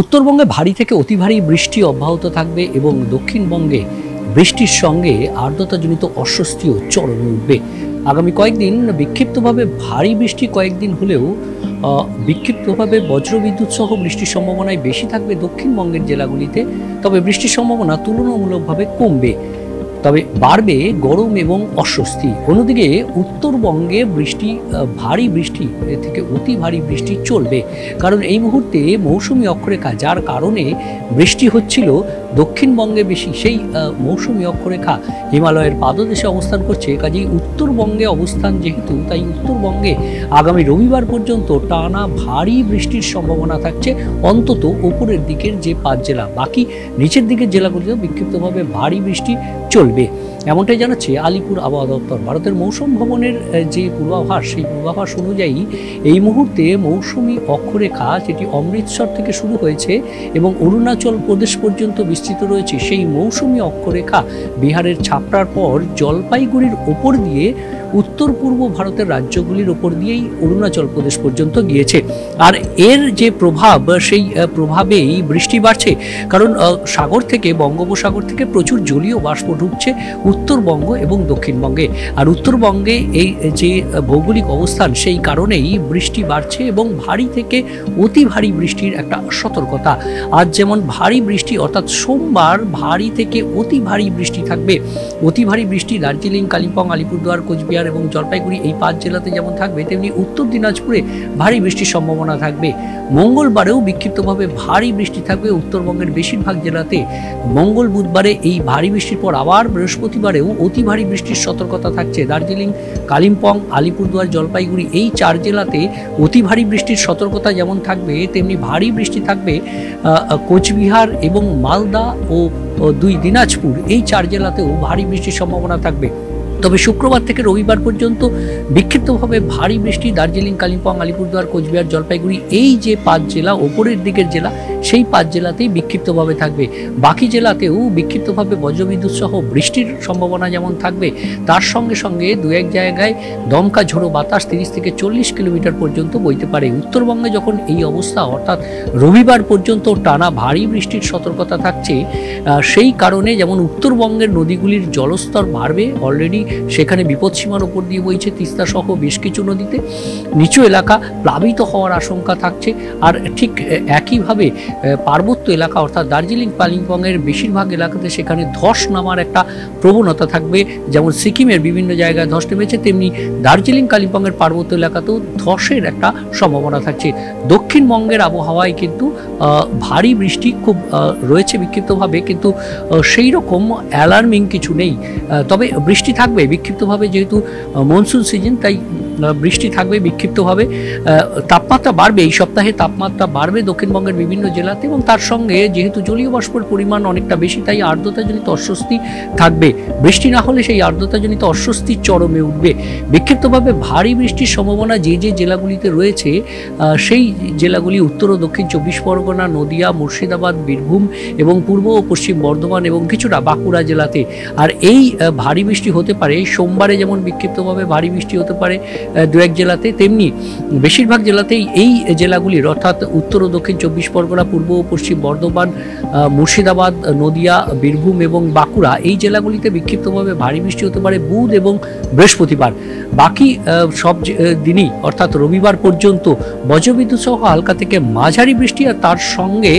উত্তরবঙ্গে ভারী থেকে অতি ভারী বৃষ্টি অব্যাহত থাকবে এবং দক্ষিণবঙ্গে বৃষ্টির সঙ্গে আর্দ্রতাজনিত অস্বস্তিও চরমে উঠবে। আগামী কয়েকদিন বিক্ষিপ্তভাবে ভারী বৃষ্টি কয়েকদিন হলেও বিক্ষিপ্তভাবে বজ্রবিদ্যুৎ সহ বৃষ্টির সম্ভাবনায় বেশি থাকবে দক্ষিণবঙ্গের জেলাগুলিতে। তবে বৃষ্টির সম্ভাবনা তুলনামূলকভাবে কমবে, তবে বাড়বে গরম এবং অস্বস্তি। অন্যদিকে উত্তরবঙ্গে ভারী বৃষ্টি থেকে অতি ভারী বৃষ্টি চলবে, কারণ এই মুহূর্তে মৌসুমি অক্ষরেখা, যার কারণে বৃষ্টি হচ্ছিল দক্ষিণবঙ্গে বেশি, সেই মৌসুমি অক্ষরেখা হিমালয়ের পাদদেশে অবস্থান করছে। কাজেই উত্তরবঙ্গে অবস্থান যেহেতু, তাই উত্তরবঙ্গে আগামী রবিবার পর্যন্ত টানা ভারী বৃষ্টির সম্ভাবনা থাকছে, অন্তত উপরের দিকের যে 5 জেলা। বাকি নিচের দিকের জেলাগুলিতেও বিক্ষিপ্তভাবে ভারী বৃষ্টি চলবে, এমনটাই জানাচ্ছে আলিপুর আবহাওয়া দপ্তর। ভারতের মৌসুম ভবনের যে পূর্বাভাস, সেই পূর্বাভাস অনুযায়ী এই মুহূর্তে মৌসুমি অক্ষরেখা, যেটি অমৃতসর থেকে শুরু হয়েছে এবং অরুণাচল প্রদেশ পর্যন্ত বিস্তৃত রয়েছে, সেই মৌসুমি অক্ষরেখা বিহারের ছাপড়ার পর জলপাইগুড়ির ওপর দিয়ে উত্তর পূর্ব ভারতের রাজ্যগুলির ওপর দিয়েই অরুণাচল প্রদেশ পর্যন্ত গিয়েছে। আর এর যে প্রভাব, সেই প্রভাবেই বৃষ্টি বাড়ছে, কারণ সাগর থেকে, বঙ্গোপসাগর থেকে প্রচুর জলীয় বাষ্প ঢুকছে উত্তরবঙ্গ এবং দক্ষিণবঙ্গে। আর উত্তরবঙ্গে এই যে ভৌগোলিক অবস্থান, সেই কারণেই বৃষ্টি বাড়ছে এবং ভারী থেকে অতি ভারী বৃষ্টির একটা সতর্কতা। আজ যেমন ভারী বৃষ্টি, অর্থাৎ সোমবার ভারী থেকে অতি ভারী বৃষ্টি থাকবে। অতি ভারী বৃষ্টি দার্জিলিং, কালিম্পং, আলিপুরদুয়ার, কোচবিহার এবং জলপাইগুড়ি, এই 5 জেলাতে যেমন থাকবে, তেমনি উত্তর দিনাজপুরে ভারী বৃষ্টির সম্ভাবনা থাকবে। মঙ্গলবারেও বিক্ষিপ্তভাবে ভারী বৃষ্টি থাকবে উত্তরবঙ্গের বেশিরভাগ জেলাতে। মঙ্গল বুধবারে এই ভারী বৃষ্টির পর আবার বৃহস্পতিবারেও অতি ভারী বৃষ্টির সতর্কতা থাকছে। দার্জিলিং, কালিম্পং, আলিপুরদুয়ার, জলপাইগুড়ি, এই 4 জেলাতে অতি ভারী বৃষ্টির সতর্কতা যেমন থাকবে, তেমনি ভারী বৃষ্টি থাকবে কোচবিহার এবং মালদা ও 2 দিনাজপুর, এই 4 জেলাতেও ভারী বৃষ্টির সম্ভাবনা থাকবে। তবে শুক্রবার থেকে রবিবার পর্যন্ত বিক্ষিপ্তভাবে ভারী বৃষ্টি দার্জিলিং, কালিম্পং, আলিপুরদুয়ার, কোচবিহার, জলপাইগুড়ি, এই যে 5 জেলা, ওপরের দিকের জেলা, সেই 5 জেলাতেই বিক্ষিপ্তভাবে থাকবে। বাকি জেলাতেও বিক্ষিপ্তভাবে বজ্রবিদ্যুৎ সহ বৃষ্টির সম্ভাবনা যেমন থাকবে, তার সঙ্গে সঙ্গে 2-1 জায়গায় দমকা ঝোড়ো বাতাস 30 থেকে 40 কিলোমিটার পর্যন্ত বইতে পারে। উত্তরবঙ্গে যখন এই অবস্থা, অর্থাৎ রবিবার পর্যন্ত টানা ভারী বৃষ্টির সতর্কতা থাকছে, সেই কারণে যেমন উত্তরবঙ্গের নদীগুলির জলস্তর বাড়বে। অলরেডি সেখানে বিপদসীমার উপর দিয়ে বইছে তিস্তা সহ বেশ কিছু নদীতে। নিচু এলাকা প্লাবিত হওয়ার আশঙ্কা থাকছে। আর ঠিক একইভাবে পার্বত্য এলাকা, অর্থাৎ দার্জিলিং, কালিম্পংয়ের বেশিরভাগ এলাকাতে সেখানে ধস নামার একটা প্রবণতা থাকবে। যেমন সিকিমের বিভিন্ন জায়গায় ধস নেমেছে, তেমনি দার্জিলিং, কালিম্পংয়ের পার্বত্য এলাকাতেও ধসের একটা সম্ভাবনা থাকছে। দক্ষিণবঙ্গের আবহাওয়ায় কিন্তু ভারী বৃষ্টি খুব রয়েছে বিক্ষিপ্তভাবে, কিন্তু সেই রকম অ্যালার্মিং কিছু নেই। তবে বৃষ্টি থাকবে বিক্ষিপ্তভাবে, যেহেতু মনসুন সিজন, তাই বৃষ্টি থাকবে বিক্ষিপ্তভাবে। তাপমাত্রা বাড়বে, এই সপ্তাহে তাপমাত্রা বাড়বে দক্ষিণবঙ্গের বিভিন্ন জেলাতে, এবং তার সঙ্গে যেহেতু জলীয় বাষ্পের পরিমাণ অনেকটা বেশি, তাই আর্দ্রতাজনিত অস্বস্তি থাকবে। বৃষ্টি না হলে সেই আর্দ্রতাজনিত অস্বস্তি চরমে উঠবে। বিক্ষিপ্তভাবে ভারী বৃষ্টির সম্ভাবনা যে যে জেলাগুলিতে রয়েছে, সেই জেলাগুলি উত্তর ও দক্ষিণ 24 পরগনা, নদিয়া, মুর্শিদাবাদ, বীরভূম এবং পূর্ব ও পশ্চিম বর্ধমান এবং কিছুটা বাঁকুড়া জেলাতে। আর এই ভারী বৃষ্টি হতে পারে সোমবারে, যেমন বিক্ষিপ্তভাবে ভারী বৃষ্টি হতে পারে 2-1 জেলাতে, তেমনি বেশিরভাগ জেলাতেই এই জেলাগুলির, অর্থাৎ উত্তর ও দক্ষিণ 24 পরগনা, পূর্ব ও পশ্চিম বর্ধমান, মুর্শিদাবাদ, নদিয়া, বীরভূম এবং বাঁকুড়া, এই জেলাগুলিতে বিক্ষিপ্তভাবে ভারী বৃষ্টি হতে পারে বুধ এবং বৃহস্পতিবার। বাকি সব দিনই, অর্থাৎ রবিবার পর্যন্ত বজ্রবিদ্যুৎ সহ হালকা থেকে মাঝারি বৃষ্টি, আর তার সঙ্গে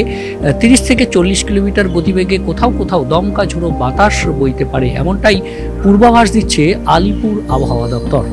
30 থেকে 40 কিলোমিটার গতিবেগে কোথাও কোথাও দমকা ঝোড়ো বাতাস বইতে পারে, এমনটাই পূর্বাভাস দিচ্ছে আলিপুর আবহাওয়া দপ্তর।